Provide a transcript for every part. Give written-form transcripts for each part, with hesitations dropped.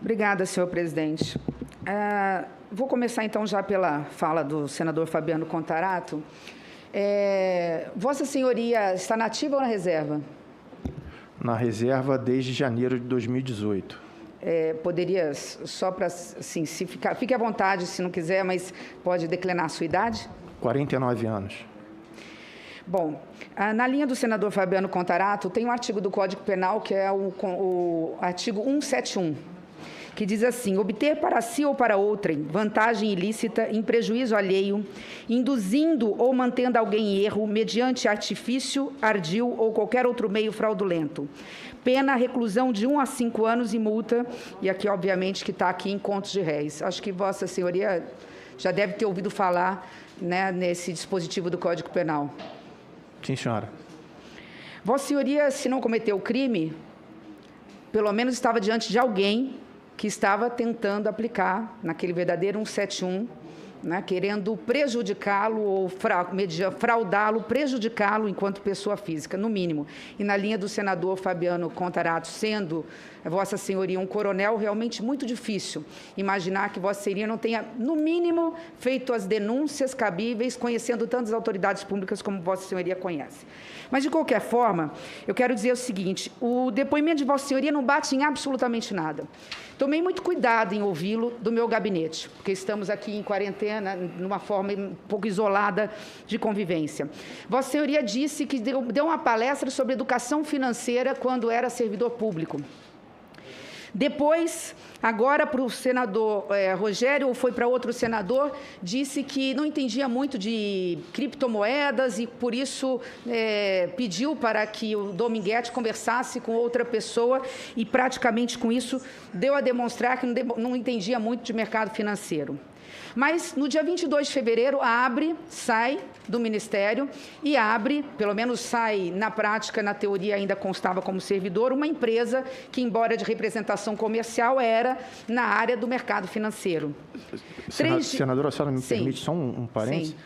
Obrigada, senhor presidente. Vou começar, então, já pela fala do senador Fabiano Contarato. Vossa Senhoria está na ativa ou na reserva? Na reserva desde janeiro de 2018. Poderia, só para, assim, fique à vontade se não quiser, mas pode declinar a sua idade? 49 anos. Bom, na linha do senador Fabiano Contarato, tem um artigo do Código Penal, que é o artigo 171, que diz assim: obter para si ou para outrem vantagem ilícita em prejuízo alheio, induzindo ou mantendo alguém em erro mediante artifício, ardil ou qualquer outro meio fraudulento. Pena, reclusão de 1 a 5 anos e multa, e aqui, obviamente, que está aqui em contos de réis. Acho que Vossa Senhoria já deve ter ouvido falar, né, nesse dispositivo do Código Penal. Sim, senhora. Vossa Senhoria, se não cometeu o crime, pelo menos estava diante de alguém que estava tentando aplicar naquele verdadeiro 171, né, querendo prejudicá-lo ou fraudá-lo, prejudicá-lo enquanto pessoa física, no mínimo. E na linha do senador Fabiano Contarato, sendo Vossa Senhoria um coronel, realmente muito difícil imaginar que Vossa Senhoria não tenha, no mínimo, feito as denúncias cabíveis, conhecendo tantas autoridades públicas como Vossa Senhoria conhece. Mas, de qualquer forma, eu quero dizer o seguinte: o depoimento de Vossa Senhoria não bate em absolutamente nada. Tomei muito cuidado em ouvi-lo do meu gabinete, porque estamos aqui em quarentena, numa forma um pouco isolada de convivência. Vossa Senhoria disse que deu uma palestra sobre educação financeira quando era servidor público. Depois, agora para o senador Rogério, ou foi para outro senador, disse que não entendia muito de criptomoedas e, por isso, pediu para que o Dominguete conversasse com outra pessoa e, praticamente com isso, deu a demonstrar que não entendia muito de mercado financeiro. Mas, no dia 22 de fevereiro, sai do Ministério e abre, pelo menos sai na prática, na teoria ainda constava como servidor, uma empresa que, embora de representação comercial, era na área do mercado financeiro. Senadora, a senhora me permite só um parênteses?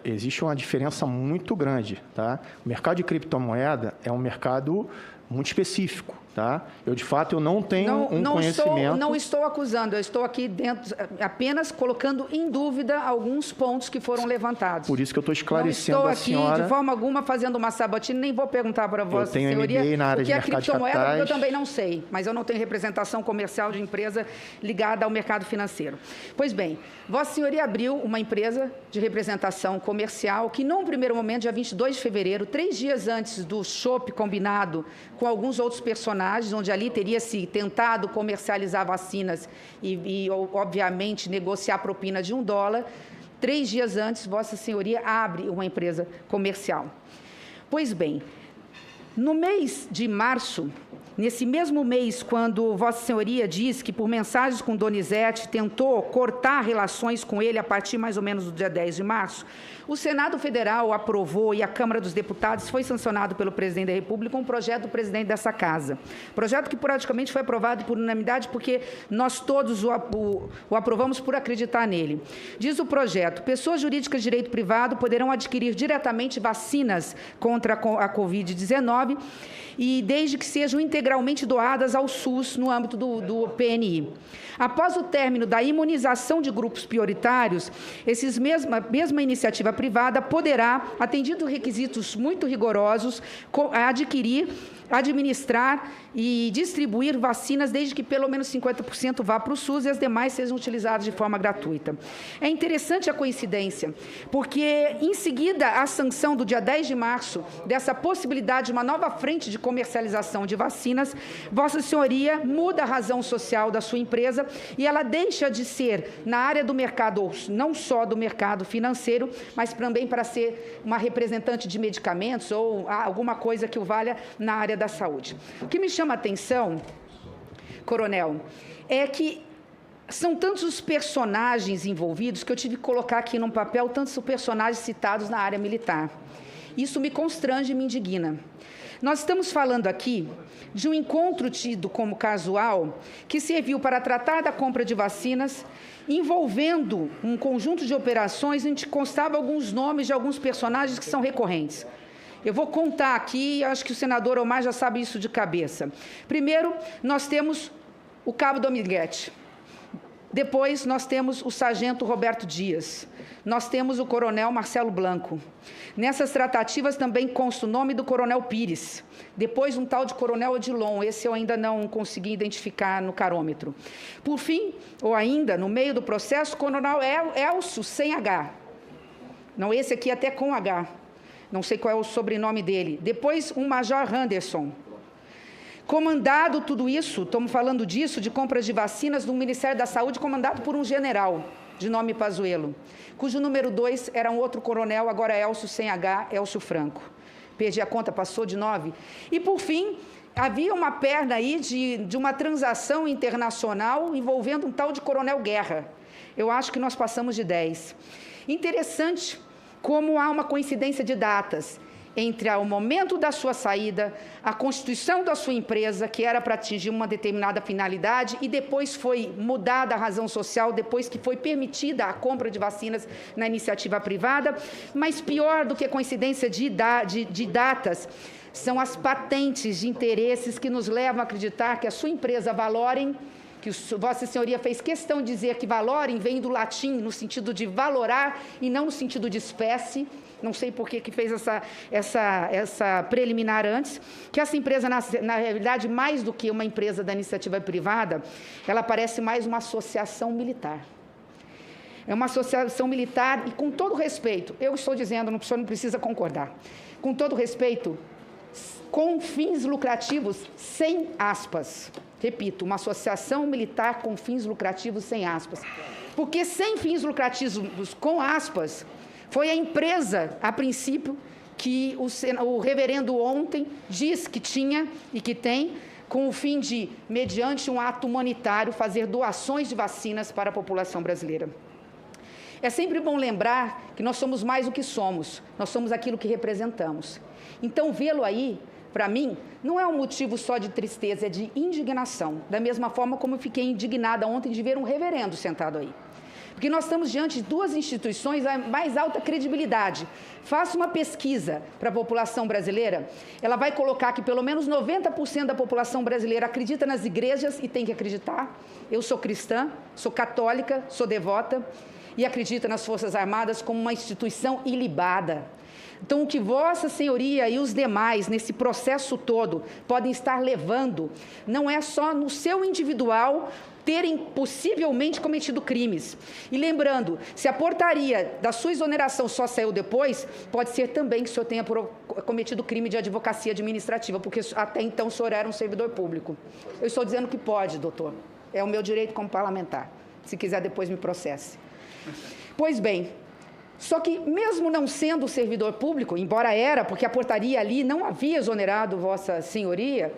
Existe uma diferença muito grande, tá? O mercado de criptomoeda é um mercado muito específico, tá? Eu, de fato, eu não tenho conhecimento... Não estou acusando, eu estou aqui dentro, apenas colocando em dúvida alguns pontos que foram levantados. Por isso que eu estou esclarecendo a senhora... Não estou aqui, de forma alguma, fazendo uma sabatina, nem vou perguntar para Vossa Senhoria... Eu tenho MBA na área de mercado de capitais... criptomoeda, eu também não sei, mas eu não tenho representação comercial de empresa ligada ao mercado financeiro. Pois bem, Vossa Senhoria abriu uma empresa de representação comercial que, num primeiro momento, dia 22 de fevereiro, 3 dias antes do chopp combinado com alguns outros personagens, onde ali teria se tentado comercializar vacinas e obviamente, negociar a propina de $1, 3 dias antes, Vossa Senhoria abre uma empresa comercial. Pois bem, no mês de março, nesse mesmo mês, quando Vossa Senhoria diz que, por mensagens com Donizete, tentou cortar relações com ele a partir mais ou menos do dia 10 de março, o Senado Federal aprovou e a Câmara dos Deputados foi sancionado pelo presidente da República um projeto do presidente dessa casa. Projeto que praticamente foi aprovado por unanimidade porque nós todos o aprovamos por acreditar nele. Diz o projeto: pessoas jurídicas de direito privado poderão adquirir diretamente vacinas contra a Covid-19 e desde que sejam integralmente doadas ao SUS no âmbito do PNI. Após o término da imunização de grupos prioritários, mesma iniciativa privada poderá, atendido requisitos muito rigorosos, adquirir, administrar e distribuir vacinas desde que pelo menos 50% vá para o SUS e as demais sejam utilizadas de forma gratuita. É interessante a coincidência, porque em seguida a sanção do dia 10 de março dessa possibilidade de uma nova frente de comercialização de vacinas, Vossa Senhoria muda a razão social da sua empresa e ela deixa de ser na área do mercado, não só do mercado financeiro, mas também para ser uma representante de medicamentos ou alguma coisa que o valha na área da saúde. O que me chama a atenção, coronel, é que são tantos os personagens envolvidos que eu tive que colocar aqui num papel tantos os personagens citados na área militar. Isso me constrange e me indigna. Nós estamos falando aqui de um encontro tido como casual que serviu para tratar da compra de vacinas, envolvendo um conjunto de operações em que constava alguns nomes de alguns personagens que são recorrentes. Eu vou contar aqui, acho que o senador Omar já sabe isso de cabeça. Primeiro, nós temos o cabo Dominguete. Depois, nós temos o sargento Roberto Dias. Nós temos o coronel Marcelo Blanco. Nessas tratativas também consta o nome do coronel Pires. Depois, um tal de coronel Odilon. Esse eu ainda não consegui identificar no carômetro. Por fim, ou ainda, no meio do processo, o coronel Elcio, sem H. Não, esse aqui até com H. Não sei qual é o sobrenome dele. Depois, um major Anderson. Comandado tudo isso, estamos falando disso, de compras de vacinas do Ministério da Saúde, comandado por um general, de nome Pazuello, cujo número 2 era um outro coronel, agora Elcio sem H, Elcio Franco. Perdi a conta, passou de 9. E, por fim, havia uma perna aí de uma transação internacional envolvendo um tal de coronel Guerra. Eu acho que nós passamos de 10. Interessante como há uma coincidência de datas entre o momento da sua saída, a constituição da sua empresa, que era para atingir uma determinada finalidade, e depois foi mudada a razão social, depois que foi permitida a compra de vacinas na iniciativa privada. Mas pior do que a coincidência de datas, são as patentes de interesses que nos levam a acreditar que a sua empresa Valorem, que Vossa Senhoria fez questão de dizer que Valorem vem do latim no sentido de valorar e não no sentido de espécie. Não sei por que fez essa preliminar antes, que essa empresa, na realidade, mais do que uma empresa da iniciativa privada, ela parece mais uma associação militar. É uma associação militar e, com todo respeito, eu estou dizendo, o senhor não precisa concordar, com todo respeito, com fins lucrativos, sem aspas. Repito, uma associação militar com fins lucrativos, sem aspas. Porque sem fins lucrativos, com aspas, foi a empresa, a princípio, que o reverendo ontem diz que tinha e que tem, com o fim de, mediante um ato humanitário, fazer doações de vacinas para a população brasileira. É sempre bom lembrar que nós somos mais do que somos, nós somos aquilo que representamos. Então, vê-lo aí, para mim, não é um motivo só de tristeza, é de indignação. Da mesma forma como eu fiquei indignada ontem de ver um reverendo sentado aí. Porque nós estamos diante de duas instituições da mais alta credibilidade. Faça uma pesquisa para a população brasileira, ela vai colocar que pelo menos 90% da população brasileira acredita nas igrejas e tem que acreditar. Eu sou cristã, sou católica, sou devota e acredito nas Forças Armadas como uma instituição ilibada. Então, o que Vossa Senhoria e os demais, nesse processo todo, podem estar levando, não é só no seu individual terem possivelmente cometido crimes. E lembrando, se a portaria da sua exoneração só saiu depois, pode ser também que o senhor tenha cometido crime de advocacia administrativa, porque até então o senhor era um servidor público. Eu estou dizendo que pode, doutor. É o meu direito como parlamentar. Se quiser, depois me processe. Pois bem, só que mesmo não sendo servidor público, embora era, porque a portaria ali não havia exonerado Vossa Senhoria,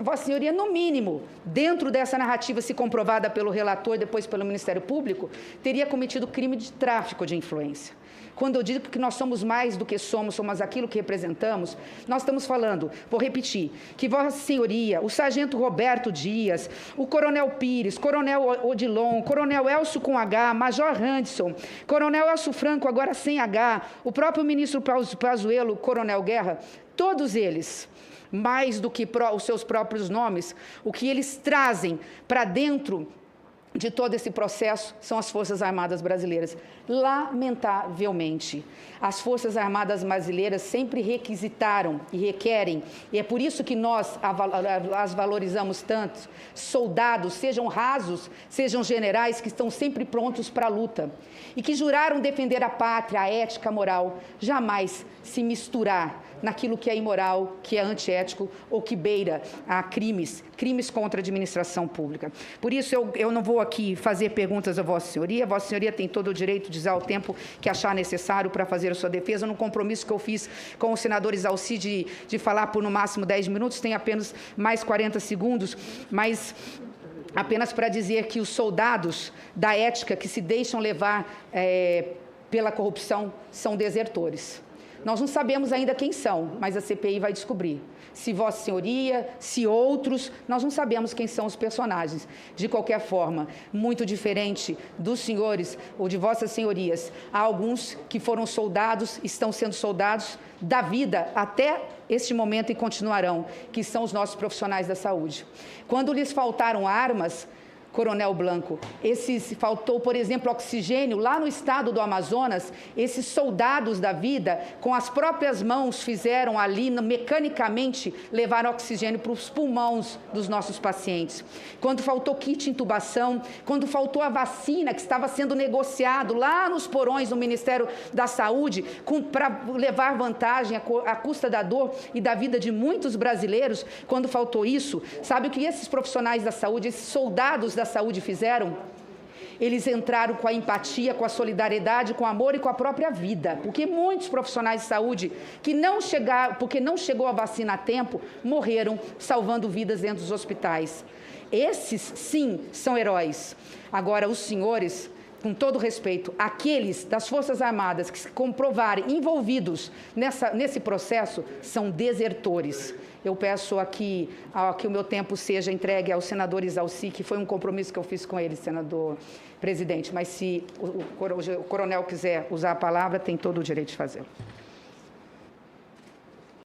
Vossa Senhoria, no mínimo, dentro dessa narrativa, se comprovada pelo relator, depois pelo Ministério Público, teria cometido crime de tráfico de influência. Quando eu digo que nós somos mais do que somos aquilo que representamos, nós estamos falando, vou repetir, que Vossa Senhoria, o sargento Roberto Dias, o coronel Pires, coronel Odilon, coronel Elcio com H, major Anderson, coronel Elcio Franco, agora sem H, o próprio ministro Pazuello, coronel Guerra, todos eles, mais do que os seus próprios nomes, o que eles trazem para dentro de todo esse processo são as Forças Armadas Brasileiras. Lamentavelmente, as Forças Armadas Brasileiras sempre requisitaram e requerem, e é por isso que nós as valorizamos tanto, soldados, sejam rasos, sejam generais, que estão sempre prontos para a luta, e que juraram defender a pátria, a ética, a moral, jamais se misturar naquilo que é imoral, que é antiético ou que beira a crimes contra a administração pública. Por isso, eu não vou aqui fazer perguntas a Vossa Senhoria tem todo o direito de usar o tempo que achar necessário para fazer a sua defesa, no compromisso que eu fiz com o senador Isalci de falar por no máximo 10 minutos, tem apenas mais 40 segundos, mas apenas para dizer que os soldados da ética que se deixam levar pela corrupção são desertores. Nós não sabemos ainda quem são, mas a CPI vai descobrir. Se Vossa Senhoria, se outros, nós não sabemos quem são os personagens. De qualquer forma, muito diferente dos senhores ou de Vossas Senhorias, há alguns que foram soldados, estão sendo soldados da vida até este momento e continuarão, que são os nossos profissionais da saúde. Quando lhes faltaram armas, Coronel Blanco, faltou, por exemplo, oxigênio lá no estado do Amazonas, esses soldados da vida, com as próprias mãos, fizeram ali, mecanicamente, levar oxigênio para os pulmões dos nossos pacientes. Quando faltou kit de intubação, quando faltou a vacina que estava sendo negociado lá nos porões do Ministério da Saúde, para levar vantagem à custa da dor e da vida de muitos brasileiros, quando faltou isso, sabe o que esses profissionais da saúde, esses soldados da saúde fizeram? Eles entraram com a empatia, com a solidariedade, com o amor e com a própria vida, porque muitos profissionais de saúde que não chegaram, porque não chegou a vacina a tempo, morreram salvando vidas dentro dos hospitais. Esses, sim, são heróis. Agora, os senhores, com todo respeito, aqueles das Forças Armadas que se comprovarem envolvidos nesse processo são desertores. Eu peço aqui que o meu tempo seja entregue ao senador Isalci, que foi um compromisso que eu fiz com ele, senador presidente, mas se o coronel quiser usar a palavra, tem todo o direito de fazê-lo.